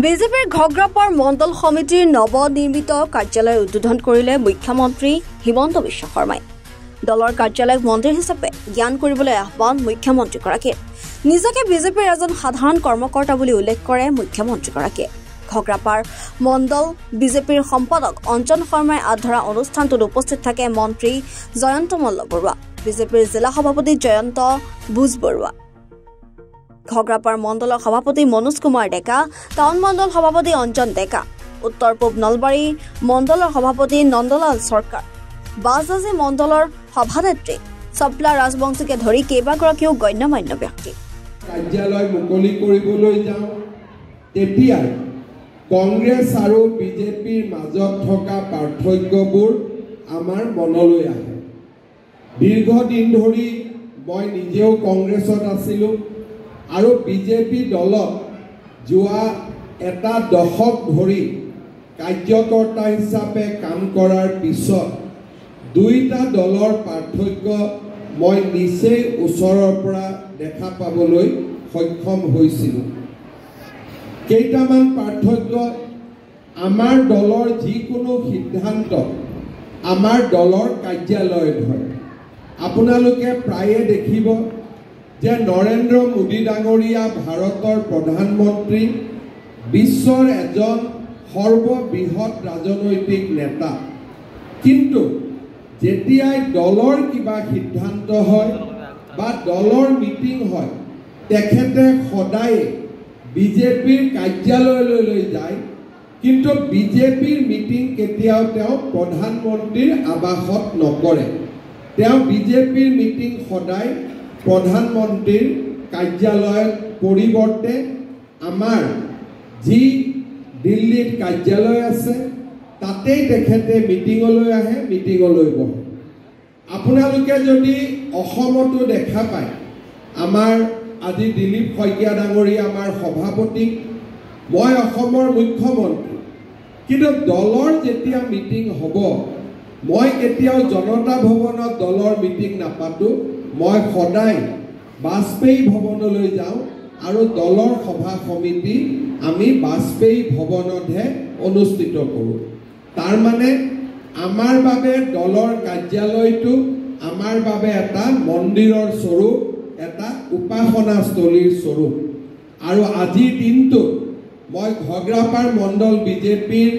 বিজেপিৰ ঘগ্ৰাপাৰ মণ্ডল সমিতিৰ নৱনিৰ্মিত কাৰ্যালয় উদ্বোধন কৰিলে মুখ্যমন্ত্ৰী হিমন্ত বিশ্ব শৰ্মাই। দলৰ কাৰ্যালয়ক মন্দিৰ হিচাপে জ্ঞান কৰিবলৈ আহ্বান মুখ্যমন্ত্ৰীগৰাকীৰ। নিজকে বিজেপিৰ এজন সাধাৰণ কৰ্মকৰ্তা বুলি উল্লেখ কৰে মুখ্যমন্ত্ৰীগৰাকীয়ে। ঘগ্ৰাপাৰ মণ্ডল বিজেপিৰ সম্পাদক অঞ্জন শৰ্মাই আধৰা অনুষ্ঠানটোত উপস্থিত থাকে মন্ত্ৰী জয়ন্ত মল্ল বৰুৱা, বিজেপিৰ জিলা সভাপতি জয়ন্ত ভোজ বৰুৱা, ঘগ্ৰাপাৰ মণ্ডলৰ সভাপতি মনোজ কুমাৰ ডেকা, টাউন মণ্ডল সভাপতি অঞ্জন ডেকা, উত্তৰ পূব নলবাৰী মণ্ডলৰ সভাপতি নন্দলাল চৰকাৰ, বাজাজী মণ্ডলৰ সভানেত্ৰী চপলা ৰাজবংশীকে ধৰি কেইবাগৰাকীও গণ্যমান্য ব্যক্তি। কাৰ্যালয় মুকলি কৰিবলৈ যাওঁ তেতিয়া কংগ্ৰেছ আৰু বিজেপিৰ মাজত থকা পাৰ্থক্যবোৰ আমাৰ মনলৈ আহে। দীৰ্ঘদিন ধৰি মই নিজেও কংগ্ৰেছত আছিলোঁ আৰু বিজেপি দলত যোৱা এটা দশক ধৰি কাৰ্যকৰ্তা হিচাপে কাম কৰাৰ পিছত দুইটা দলৰ পাৰ্থক্য মই নিচেই ওচৰৰ পৰা দেখা পাবলৈ সক্ষম হৈছিলোঁ। কেইটামান পাৰ্থক্য, আমাৰ দলৰ যিকোনো সিদ্ধান্ত আমাৰ দলৰ কাৰ্যালয়ত হয়। আপোনালোকে প্ৰায়ে দেখিব যে নৰেন্দ্ৰ মোদী ডাঙৰীয়া ভাৰতৰ প্ৰধানমন্ত্ৰী, বিশ্বৰ এজন সৰ্ববৃহৎ ৰাজনৈতিক নেতা, কিন্তু যেতিয়াই দলৰ কিবা সিদ্ধান্ত হয় বা দলৰ মিটিং হয় তেখেতে সদায় বিজেপিৰ কাৰ্যালয়লৈ যায়, কিন্তু বিজেপিৰ মিটিং কেতিয়াও তেওঁ প্ৰধানমন্ত্ৰীৰ আৱাসত নকৰে। তেওঁ বিজেপিৰ মিটিং সদায় প্ৰধানমন্ত্ৰীৰ কাৰ্যালয়ৰ পৰিৱৰ্তে আমাৰ যি দিল্লীত কাৰ্যালয় আছে তাতেই তেখেতে মিটিঙলৈ আহে, মিটিঙলৈ বহে। আপোনালোকে যদি অসমতো দেখা পায়, আমাৰ আজি দিলীপ শইকীয়া ডাঙৰীয়া আমাৰ সভাপতি, মই অসমৰ মুখ্যমন্ত্ৰী, কিন্তু দলৰ যেতিয়া মিটিং হ'ব মই কেতিয়াও জনতা ভৱনত দলৰ মিটিং নাপাতো। মই সদায় বাজপেয়ী ভৱনলৈ যাওঁ আৰু দলৰ সভা সমিতি আমি বাজপেয়ী ভৱনতহে অনুষ্ঠিত কৰোঁ। তাৰ মানে আমাৰ বাবে দলৰ কাৰ্যালয়টো আমাৰ বাবে এটা মন্দিৰৰ স্বৰূপ, এটা উপাসনাস্থলীৰ স্বৰূপ। আৰু আজিৰ দিনটোত মই ঘগ্ৰাপাৰ মণ্ডল বিজেপিৰ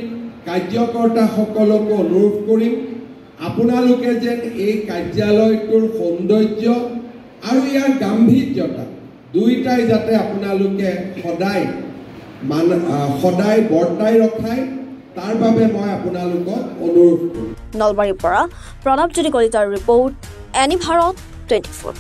কাৰ্যকৰ্তাসকলকো অনুৰোধ কৰিম, আপোনালোকে যেন এই কাৰ্যালয়টোৰ সৌন্দৰ্য আৰু ইয়াৰ গাম্ভীৰ্যতা দুইটাই যাতে আপোনালোকে সদায় বৰ্তাই ৰখায়, তাৰ বাবে মই আপোনালোকক অনুৰোধ কৰিম। নলবাৰীৰ পৰা প্ৰণৱজ্যোতি কলিতাৰ ৰিপৰ্ট, এনি ভাৰত 24।